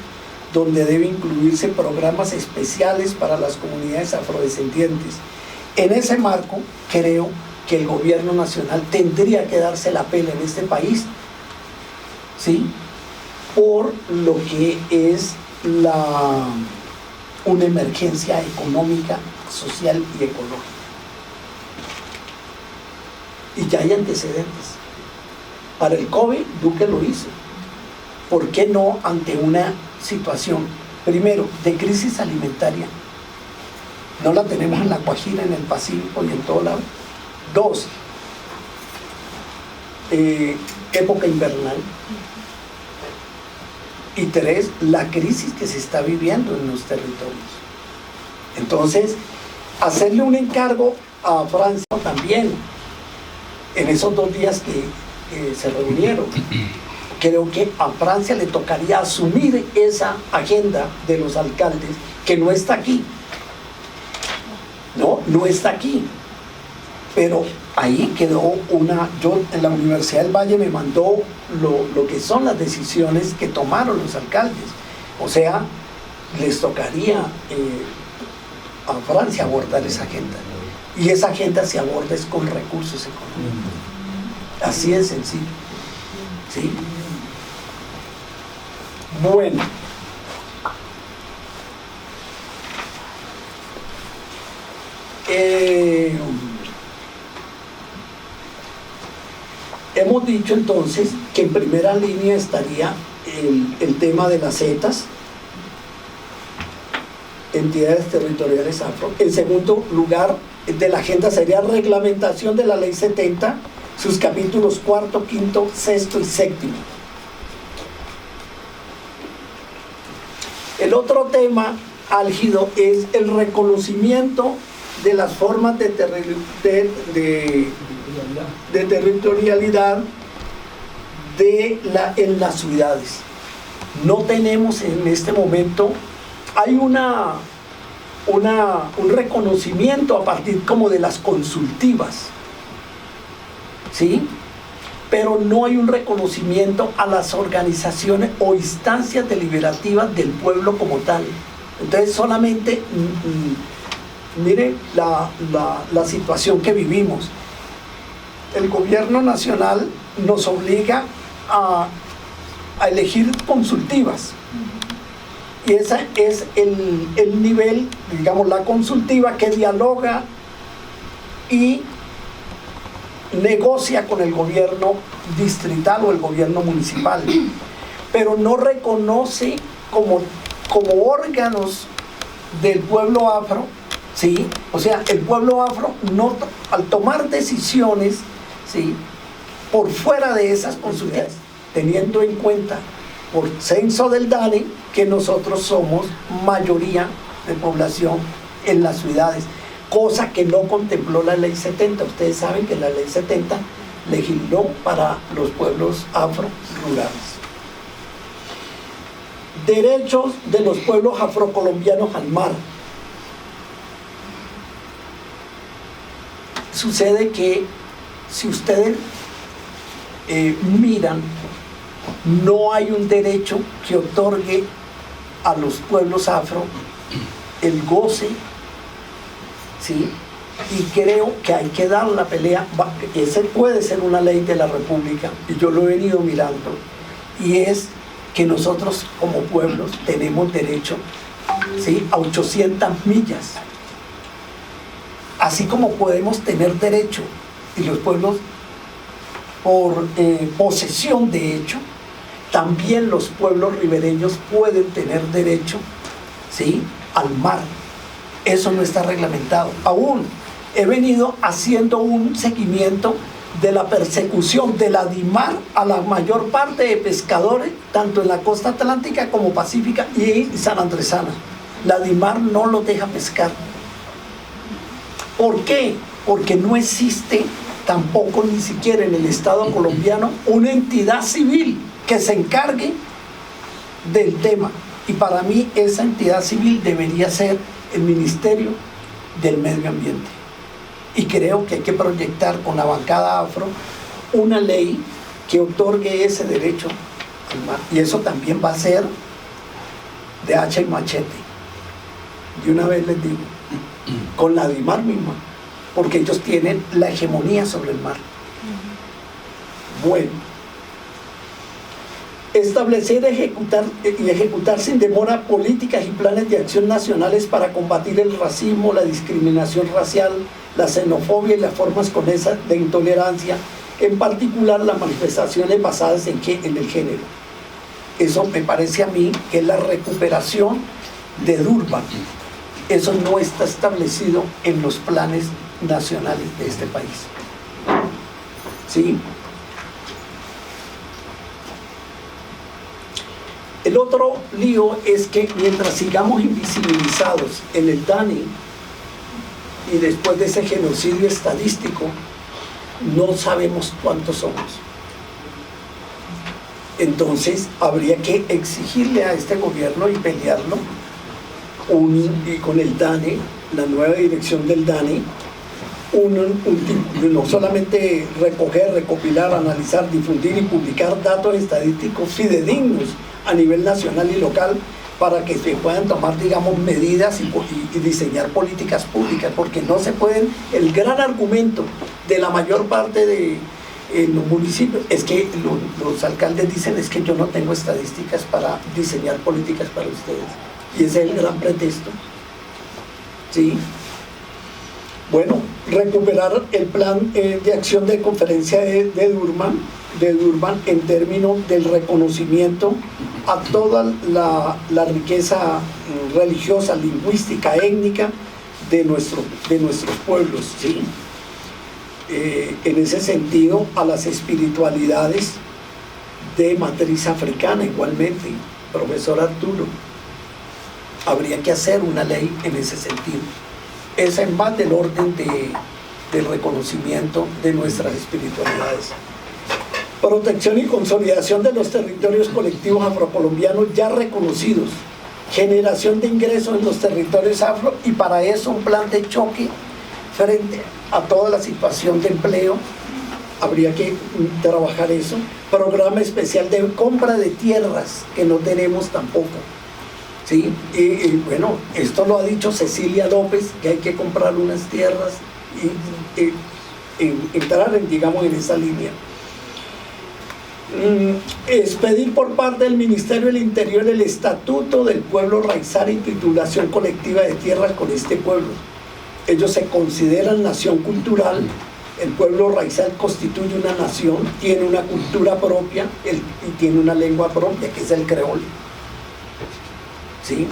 donde debe incluirse programas especiales para las comunidades afrodescendientes. En ese marco, creo que el gobierno nacional tendría que darse la pela en este país, ¿sí?, por lo que es una emergencia económica, social y ecológica. Y ya hay antecedentes. Para el COVID, Duque lo hizo. ¿Por qué no ante una situación, primero, de crisis alimentaria? No la tenemos en la Guajira, en el Pacífico y en todo lado. Dos, época invernal. Y tres, la crisis que se está viviendo en los territorios. Entonces, hacerle un encargo a Francia también, en esos 2 días que se reunieron, creo que a Francia le tocaría asumir esa agenda de los alcaldes, que no está aquí. No está aquí, pero ahí quedó yo en la Universidad del Valle me mandó lo que son las decisiones que tomaron los alcaldes. O sea, les tocaría a Francia abordar esa agenda, y esa agenda se aborda es con recursos económicos, así de sencillo, ¿sí? Bueno, hemos dicho entonces que en primera línea estaría el tema de las zetas, entidades territoriales afro. En segundo lugar de la agenda sería reglamentación de la ley 70, sus capítulos 4, 5, 6 y 7. El otro tema álgido es el reconocimiento de las formas de territorialidad en las ciudades. No tenemos en este momento, hay un reconocimiento a partir como de las consultivas, ¿sí? Pero no hay un reconocimiento a las organizaciones o instancias deliberativas del pueblo como tal. Entonces solamente, mire la situación que vivimos. El gobierno nacional nos obliga a elegir consultivas. Y ese es el nivel, digamos, la consultiva que dialoga y negocia con el gobierno distrital o el gobierno municipal, pero no reconoce como órganos del pueblo afro, ¿sí? O sea, el pueblo afro no, al tomar decisiones, ¿sí?, por fuera de esas consultas, teniendo en cuenta por censo del DANE que nosotros somos mayoría de población en las ciudades, cosa que no contempló la ley 70. Ustedes saben que la ley 70 legisló para los pueblos afro-rurales. Derechos de los pueblos afrocolombianos al mar. Sucede que si ustedes miran, no hay un derecho que otorgue a los pueblos afro el goce, ¿sí? Y creo que hay que dar la pelea. Ese puede ser una ley de la República, y yo lo he venido mirando, y es que nosotros como pueblos tenemos derecho, ¿sí?, a 800 millas, así como podemos tener derecho, y los pueblos por posesión de hecho, también los pueblos ribereños pueden tener derecho, ¿sí?, al mar. Eso no está reglamentado. Aún he venido haciendo un seguimiento de la persecución de la DIMAR a la mayor parte de pescadores, tanto en la costa atlántica como pacífica y sanandresana. La DIMAR no los deja pescar. ¿Por qué? Porque no existe tampoco, ni siquiera en el Estado colombiano, una entidad civil que se encargue del tema. Y para mí esa entidad civil debería ser el Ministerio del Medio Ambiente. Y creo que hay que proyectar con la bancada afro una ley que otorgue ese derecho al mar. Y eso también va a ser de hacha y machete. De una vez les digo, con la DIMAR misma, porque ellos tienen la hegemonía sobre el mar. Bueno, establecer y ejecutar sin demora políticas y planes de acción nacionales para combatir el racismo, la discriminación racial, la xenofobia y las formas conexas de intolerancia, en particular las manifestaciones basadas en el género. Eso me parece a mí que es la recuperación de Durban. Eso no está establecido en los planes nacionales de este país. ¿Sí? El otro lío es que mientras sigamos invisibilizados en el DANE y después de ese genocidio estadístico, no sabemos cuántos somos. Entonces habría que exigirle a este gobierno y pelearlo y con el DANE, la nueva dirección del DANE, no solamente recoger, recopilar, analizar, difundir y publicar datos estadísticos fidedignos a nivel nacional y local para que se puedan tomar, digamos, medidas y diseñar políticas públicas, porque no se pueden. El gran argumento de la mayor parte de los municipios es que los alcaldes dicen es que yo no tengo estadísticas para diseñar políticas para ustedes, y ese es el gran pretexto. ¿Sí? Bueno, recuperar el plan de acción de conferencia de Durban en términos del reconocimiento a toda la riqueza religiosa, lingüística, étnica de nuestros pueblos, ¿sí? En ese sentido, a las espiritualidades de matriz africana igualmente, profesor Arturo, habría que hacer una ley en ese sentido. Esa en más del orden del reconocimiento de nuestras espiritualidades. Protección y consolidación de los territorios colectivos afrocolombianos ya reconocidos, generación de ingresos en los territorios afro, y para eso un plan de choque frente a toda la situación de empleo. Habría que trabajar eso. Programa especial de compra de tierras, que no tenemos tampoco, ¿sí? Y bueno, esto lo ha dicho Cecilia López, que hay que comprar unas tierras y entrar digamos, en esa línea. Expedir por parte del Ministerio del Interior el Estatuto del Pueblo Raizal y titulación colectiva de tierras con este pueblo. Ellos se consideran nación cultural. El pueblo raizal constituye una nación, tiene una cultura propia y tiene una lengua propia, que es el creol. ¿Sí?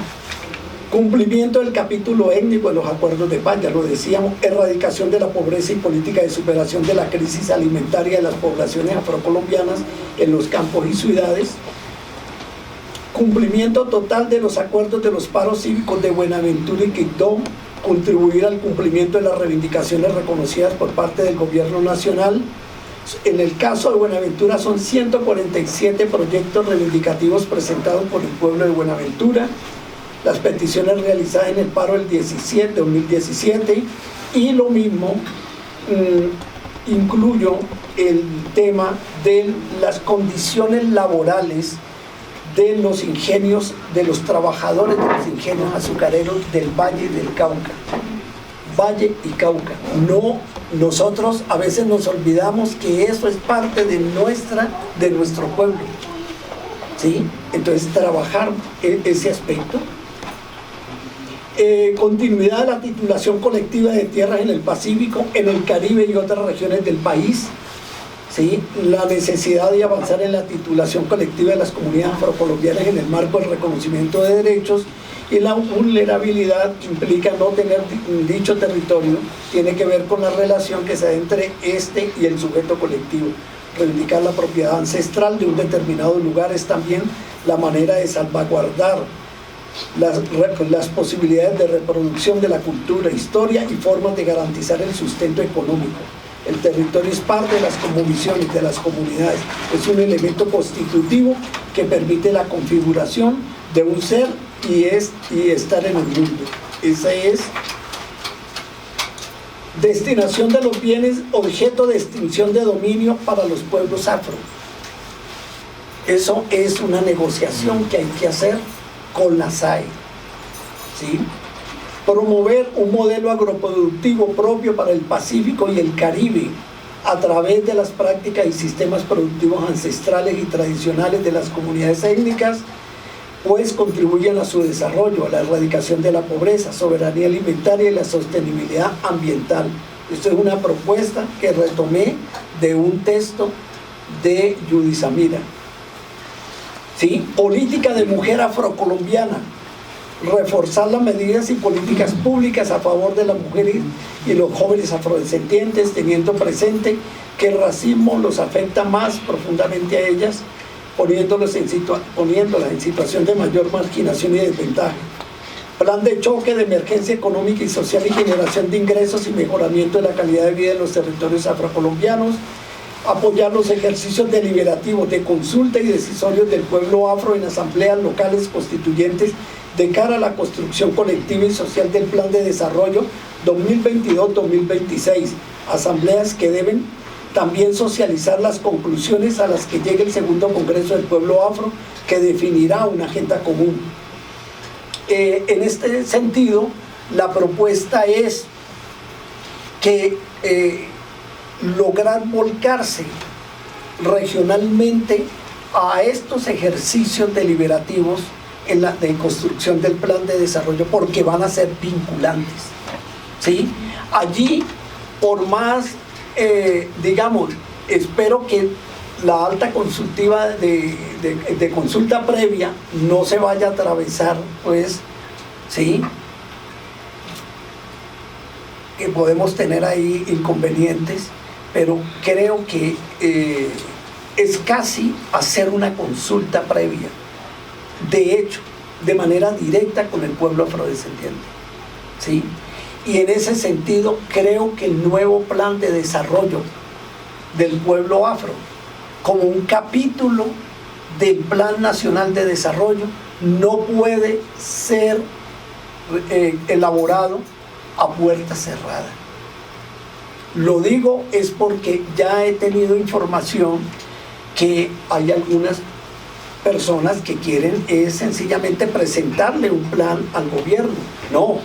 Cumplimiento del capítulo étnico de los acuerdos de paz, ya lo decíamos. Erradicación de la pobreza y política de superación de la crisis alimentaria de las poblaciones afrocolombianas en los campos y ciudades. Cumplimiento total de los acuerdos de los paros cívicos de Buenaventura y Quibdó. Contribuir al cumplimiento de las reivindicaciones reconocidas por parte del gobierno nacional. En el caso de Buenaventura son 147 proyectos reivindicativos presentados por el pueblo de Buenaventura. Las peticiones realizadas en el paro del 2017, y lo mismo incluyo el tema de las condiciones laborales de los ingenios, de los trabajadores de los ingenios azucareros del Valle del Cauca. Valle y Cauca. No, nosotros a veces nos olvidamos que eso es parte de nuestro pueblo, ¿sí? Entonces trabajar ese aspecto. Continuidad de la titulación colectiva de tierras en el Pacífico, en el Caribe y otras regiones del país. ¿Sí? La necesidad de avanzar en la titulación colectiva de las comunidades afrocolombianas en el marco del reconocimiento de derechos, y la vulnerabilidad que implica no tener dicho territorio tiene que ver con la relación que se da entre este y el sujeto colectivo. Reivindicar la propiedad ancestral de un determinado lugar es también la manera de salvaguardar las posibilidades de reproducción de la cultura, historia y formas de garantizar el sustento económico. El territorio es parte de las cosmovisiones de las comunidades, es un elemento constitutivo que permite la configuración de un ser y estar en el mundo. Esa es destinación de los bienes objeto de extinción de dominio para los pueblos afro. Eso es una negociación que hay que hacer con la SAE, ¿sí? Promover un modelo agroproductivo propio para el Pacífico y el Caribe a través de las prácticas y sistemas productivos ancestrales y tradicionales de las comunidades étnicas, pues contribuyen a su desarrollo, a la erradicación de la pobreza, soberanía alimentaria y la sostenibilidad ambiental. Esto es una propuesta que retomé de un texto de Judy Samira. ¿Sí? Política de mujer afrocolombiana. Reforzar las medidas y políticas públicas a favor de las mujeres y los jóvenes afrodescendientes, teniendo presente que el racismo los afecta más profundamente a ellas, poniéndolas en situación de mayor marginación y desventaja. Plan de choque de emergencia económica y social y generación de ingresos y mejoramiento de la calidad de vida en los territorios afrocolombianos. Apoyar los ejercicios deliberativos de consulta y decisorios del pueblo afro en asambleas locales constituyentes de cara a la construcción colectiva y social del Plan de Desarrollo 2022-2026, asambleas que deben también socializar las conclusiones a las que llegue el segundo Congreso del Pueblo Afro, que definirá una agenda común. En este sentido, la propuesta es que lograr volcarse regionalmente a estos ejercicios deliberativos en la de construcción del plan de desarrollo, porque van a ser vinculantes, ¿sí? Allí, por más, digamos, espero que la alta consultiva de consulta previa no se vaya a atravesar, pues, ¿sí? Que podemos tener ahí inconvenientes, pero creo que es casi hacer una consulta previa. De hecho, de manera directa con el pueblo afrodescendiente, ¿sí? Y en ese sentido creo que el nuevo plan de desarrollo del pueblo afro, como un capítulo del Plan Nacional de Desarrollo, no puede ser elaborado a puerta cerrada. Lo digo es porque ya he tenido información que hay algunas personas que quieren sencillamente presentarle un plan al gobierno. No,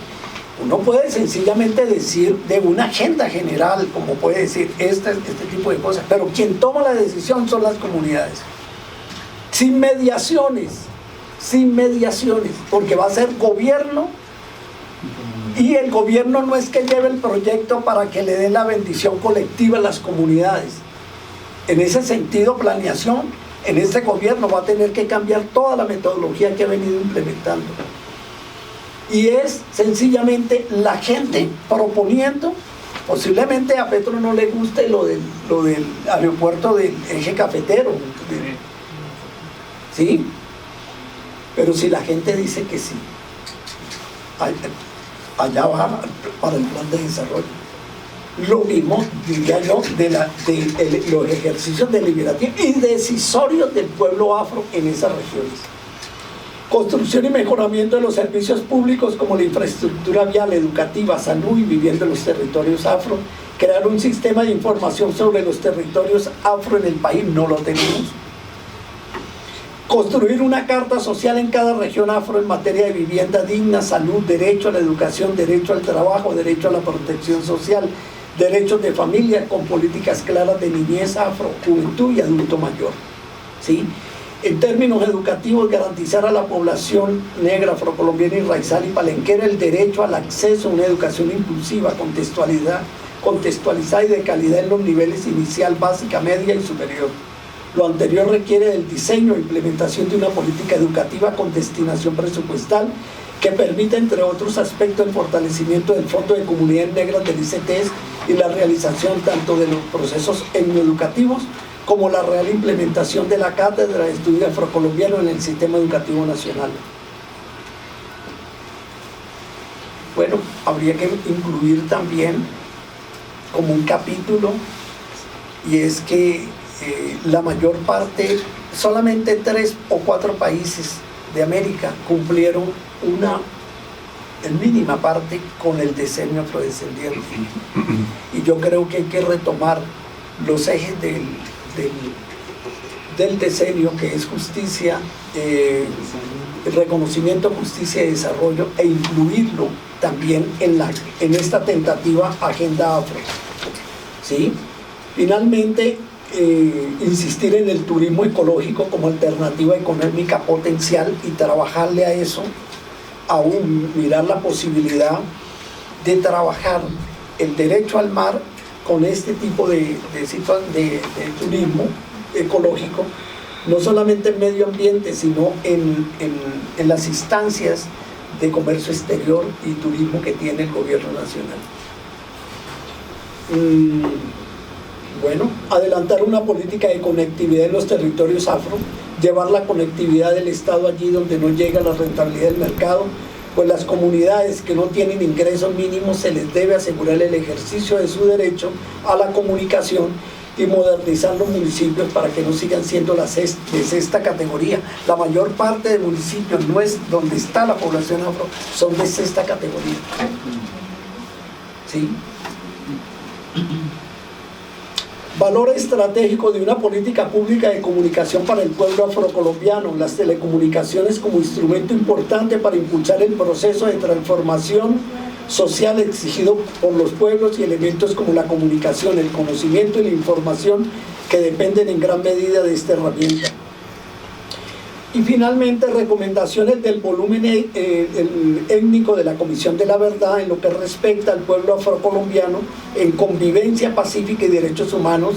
uno puede sencillamente decir de una agenda general, como puede decir este tipo de cosas, pero quien toma la decisión son las comunidades. Sin mediaciones, porque va a ser gobierno, y el gobierno no es que lleve el proyecto para que le den la bendición colectiva a las comunidades. En ese sentido, planeación, en este gobierno va a tener que cambiar toda la metodología que ha venido implementando. Y es sencillamente la gente proponiendo. Posiblemente a Petro no le guste lo del aeropuerto del eje cafetero, ¿sí? Pero si la gente dice que sí, allá va para el plan de desarrollo. Lo mismo, diría yo, de los ejercicios deliberativos y decisorios del pueblo afro en esas regiones. Construcción y mejoramiento de los servicios públicos como la infraestructura vial, educativa, salud y vivienda en los territorios afro. Crear un sistema de información sobre los territorios afro en el país, no lo tenemos. Construir una carta social en cada región afro en materia de vivienda digna, salud, derecho a la educación, derecho al trabajo, derecho a la protección social, derechos de familia con políticas claras de niñez, afro, juventud y adulto mayor, ¿sí? En términos educativos, garantizar a la población negra, afrocolombiana y raizal y palenquera el derecho al acceso a una educación inclusiva, contextualizada y de calidad en los niveles inicial, básica, media y superior. Lo anterior requiere del diseño e implementación de una política educativa con destinación presupuestal que permita, entre otros aspectos, el fortalecimiento del Fondo de Comunidades Negras del ICTES y la realización tanto de los procesos etnoeducativos como la real implementación de la Cátedra de Estudio Afrocolombiano en el Sistema Educativo Nacional. Bueno, habría que incluir también como un capítulo, y es que la mayor parte, solamente 3 o 4 países de América cumplieron en mínima parte con el decenio afrodescendiente. Y yo creo que hay que retomar los ejes del decenio, que es justicia, el reconocimiento, justicia y desarrollo, e incluirlo también en esta tentativa agenda afro, ¿sí? Finalmente, insistir en el turismo ecológico como alternativa económica potencial y trabajarle a eso, aún mirar la posibilidad de trabajar el derecho al mar con este tipo de turismo ecológico, no solamente en medio ambiente, sino en las instancias de comercio exterior y turismo que tiene el gobierno nacional. Bueno, adelantar una política de conectividad en los territorios afro, llevar la conectividad del Estado allí donde no llega la rentabilidad del mercado, pues las comunidades que no tienen ingresos mínimos se les debe asegurar el ejercicio de su derecho a la comunicación y modernizar los municipios para que no sigan siendo de sexta categoría. La mayor parte de municipios no es donde está la población afro, son de sexta categoría. ¿Sí? Valor estratégico de una política pública de comunicación para el pueblo afrocolombiano, las telecomunicaciones como instrumento importante para impulsar el proceso de transformación social exigido por los pueblos y elementos como la comunicación, el conocimiento y la información que dependen en gran medida de esta herramienta. Y finalmente, recomendaciones del volumen étnico de la Comisión de la Verdad en lo que respecta al pueblo afrocolombiano en convivencia pacífica y derechos humanos,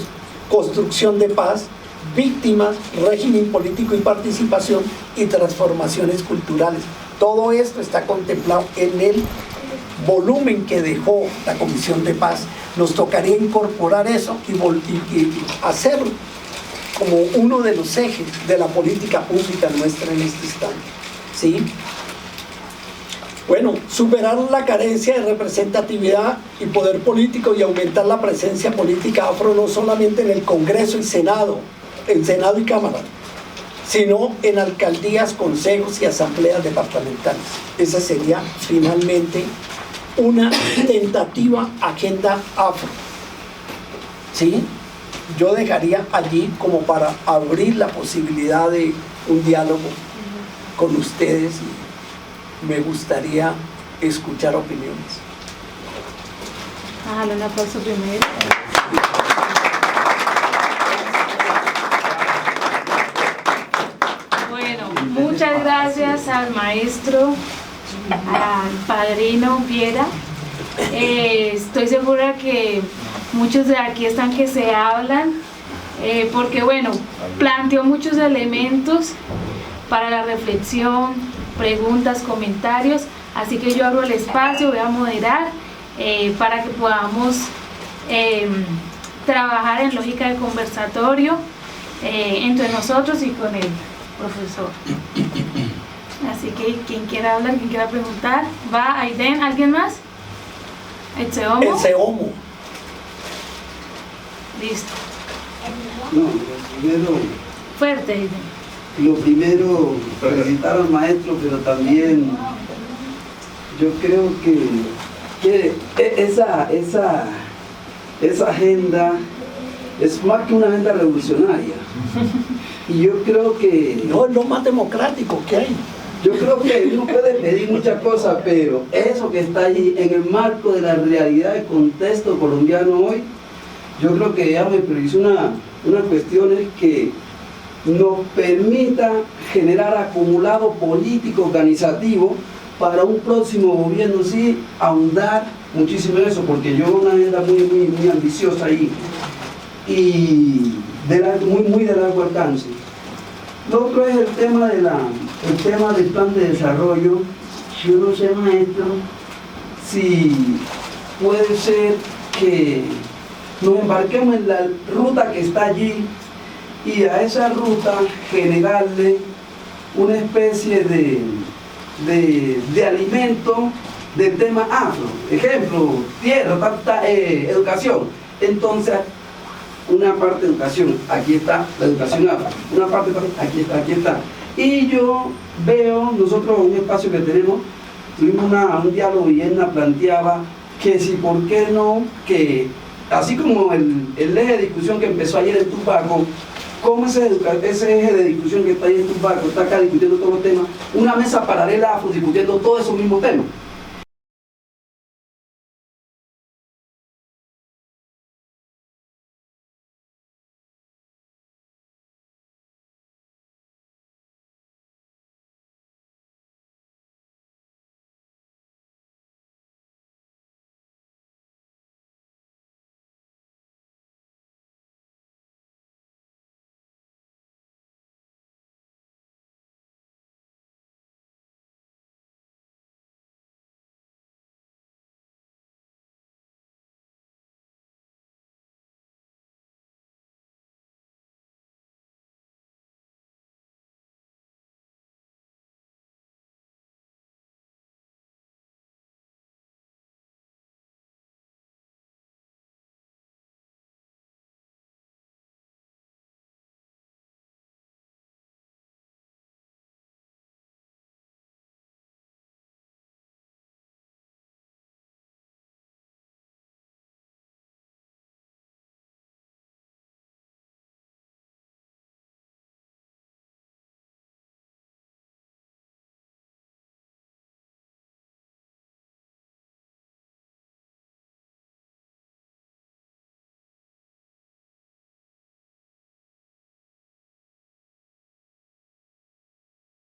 construcción de paz, víctimas, régimen político y participación y transformaciones culturales. Todo esto está contemplado en el volumen que dejó la Comisión de Paz. Nos tocaría incorporar eso y hacerlo como uno de los ejes de la política pública nuestra en este instante. ¿sí? Bueno, superar la carencia de representatividad y poder político y aumentar la presencia política afro no solamente en el Congreso y Senado, en Senado y Cámara, sino en alcaldías, consejos y asambleas departamentales. Esa sería finalmente una tentativa agenda afro, ¿sí? Yo dejaría allí como para abrir la posibilidad de un diálogo con ustedes y me gustaría escuchar opiniones. Dale un aplauso primero. Bueno, muchas gracias al maestro, al padrino Viera. Estoy segura que muchos de aquí están que se hablan, porque bueno, planteó muchos elementos para la reflexión, preguntas, comentarios, así que yo abro el espacio, voy a moderar para que podamos trabajar en lógica de conversatorio entre nosotros y con el profesor. Así que quien quiera hablar, quien quiera preguntar, va. Aiden, ¿alguien más? ¿Etseomo? Etseomo. Listo. No, primero, Fuerte, Aiden. lo primero, felicitar al maestro, pero también yo creo que esa agenda es más que una agenda revolucionaria. Y yo creo que... No, es lo más democrático que hay. Yo creo que uno puede pedir muchas cosas, pero eso que está allí en el marco de la realidad del contexto colombiano hoy, yo creo que ella me priorizó unas cuestiones que nos permita generar acumulado político organizativo para un próximo gobierno, sí, ahondar muchísimo en eso, porque yo veo una agenda muy ambiciosa ahí y muy de largo alcance. Lo otro es el tema del plan de desarrollo. Yo no sé, maestro, si puede ser que nos embarquemos en la ruta que está allí y a esa ruta generarle una especie de alimento del tema afro. Ejemplo, tierra, educación. Entonces, una parte de educación, aquí está la educación afro. Una parte, aquí está. Y yo veo, nosotros un espacio que tenemos, tuvimos un diálogo y Edna planteaba que si, ¿por qué no? Que así como el eje de discusión que empezó ayer en Tupaco, ¿cómo ese eje de discusión que está ahí en Tupaco está acá discutiendo todos los temas? Una mesa paralela afro discutiendo todos esos mismos temas.